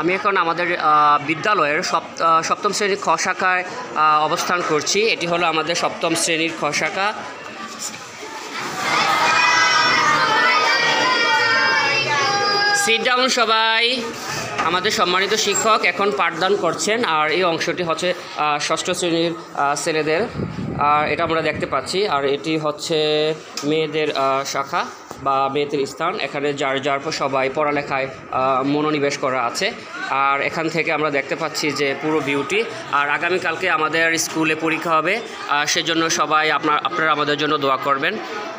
আমি এখন আমাদের বিদ্যালয়ের সপ্তম শ্রেণীর খ শাখায় অবস্থান করছি। এটি হলো আমাদের সপ্তম শ্রেণীর খ শাখা। সিট ডাউন সবাই। আমাদের সম্মানিত শিক্ষক এখন পাঠদান করছেন, আর এই অংশটি হচ্ছে ষষ্ঠ শ্রেণীর ছেলেদের, আর এটা আমরা দেখতে পাচ্ছি। আর এটি হচ্ছে মেয়েদের শাখা বা মেয়েদের স্থান। এখানে যার সবাই পড়ালেখায় মনোনিবেশ করা আছে। আর এখান থেকে আমরা দেখতে পাচ্ছি যে পুরো বিউটি। আর আগামীকালকে আমাদের স্কুলে পরীক্ষা হবে, সেজন্য সবাই আপনারা আমাদের জন্য দোয়া করবেন।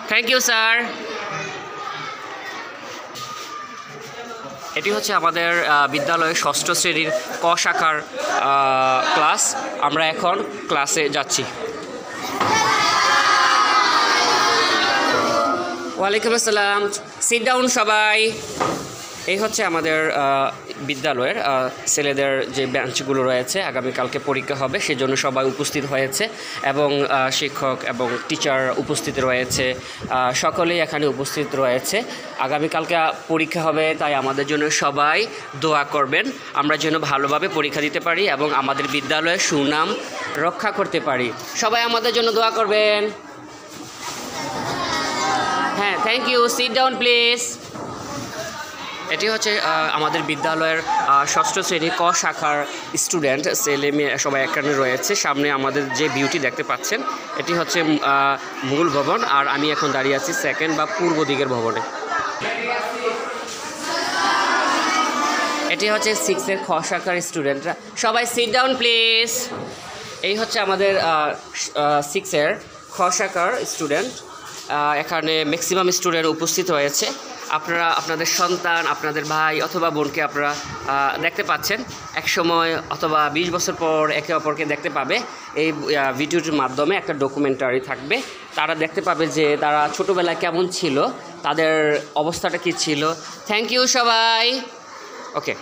Thank you sir. এটি হচ্ছে আমাদের বিদ্যালয়ের ষষ্ঠ শ্রেণীর ক শাখার ক্লাস। আমরা এখন ক্লাসে যাচ্ছি। ওয়ালাইকুম আসসালাম। সিট ডাউন সবাই। এই হচ্ছে আমাদের বিদ্যালয়ের ছেলেদের যে বেঞ্চগুলো রয়েছে, আগামীকালকে পরীক্ষা হবে সেজন্য সবাই উপস্থিত হয়েছে, এবং শিক্ষক এবং টিচার উপস্থিত রয়েছে। সকলেই এখানে উপস্থিত রয়েছে। আগামীকালকে পরীক্ষা হবে, তাই আমাদের জন্য সবাই দোয়া করবেন, আমরা যেন ভালোভাবে পরীক্ষা দিতে পারি এবং আমাদের বিদ্যালয়ের সুনাম রক্ষা করতে পারি। সবাই আমাদের জন্য দোয়া করবেন। হ্যাঁ, thank you. Sit down please. এটি হচ্ছে আমাদের বিদ্যালয়ের ষষ্ঠ শ্রেণী ক শাখার স্টুডেন্ট, ছেলে মেয়ে সবাই এখানে রয়েছে। সামনে আমাদের যে বিউটি দেখতে পাচ্ছেন, এটি হচ্ছে মূল ভবন, আর আমি এখন দাঁড়িয়ে আছি সেকেন্ড বা পূর্ব দিকের ভবনে। এটি হচ্ছে 6-এর খ শাখার স্টুডেন্টরা। সবাই সিট ডাউন প্লিজ। এই হচ্ছে আমাদের 6-এর খ শাখার স্টুডেন্ট। এখানে ম্যাক্সিমাম স্টুডেন্ট উপস্থিত হয়েছে। আপনারা আপনাদের সন্তান, আপনাদের ভাই অথবা বোনকে আপনারা দেখতে পাচ্ছেন। এক সময় অথবা 20 বছর পর একে অপরকে দেখতে পাবে। এই ভিডিওটির মাধ্যমে একটা ডকুমেন্টারি থাকবে। তারা দেখতে পাবে যে তারা ছোটোবেলায় কেমন ছিল, তাদের অবস্থাটা কী ছিল। থ্যাংক ইউ সবাই। ওকে।